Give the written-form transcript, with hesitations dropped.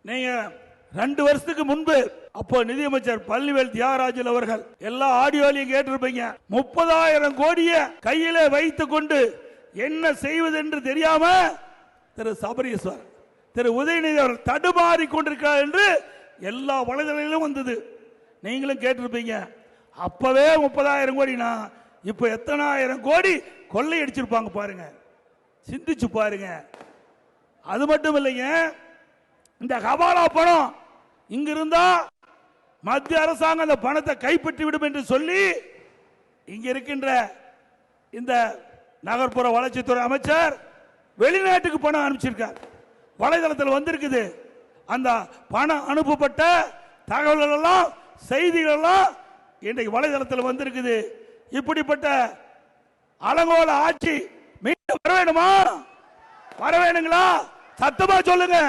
நீங்க 2 வருஷத்துக்கு முன்பு அப்போ நிதியமைச்சர் பள்ளிவேல் தியாகராஜன் அவர்கள் எல்லா ஆடியோலையும் கேட்டிருப்பீங்க. 30,000 கோடியை கையில வைத்துக் கொண்டு என்ன செய்வது என்று தெரியாம திரு சபரீஸ்வர், திரு உதயநிதி அவர்கள் தடுமாறி கொண்டிருக்கிறார் என்று எல்லா வலைதளங்களிலும் வந்தது. நீங்களும் கேட்டிருப்பீங்க. அப்பவே 30,000 கோடினா இப்ப எத்தனை ஆயிரம் கோடி கொள்ளையடிச்சிருப்பாங்க பாருங்க, சிந்திச்சு பாருங்க. அது மட்டும் இல்லைங்க, இந்த ஹவாலா பணம் இங்க இருந்தா மத்திய அரசாங்கம் அந்த பணத்தை கைப்பற்றி விடும் என்று சொல்லி இங்க இருக்கின்ற இந்த நகர்ப்புற வளர்ச்சித்துறை அமைச்சர் வெளிநாட்டுக்கு பணம் அனுப்பிச்சிருக்கார். வலைதளத்தில் வந்திருக்குது. அந்த பணம் அனுப்பப்பட்ட தகவல்கள் எல்லாம், செய்திகள் எல்லாம் இன்றைக்கு வலைதளத்தில் வந்திருக்குது. இப்படிப்பட்ட அலங்கோல ஆட்சி மீண்டும் வர வேணுமா? வர வேணுங்களா? சத்தமா சொல்லுங்க.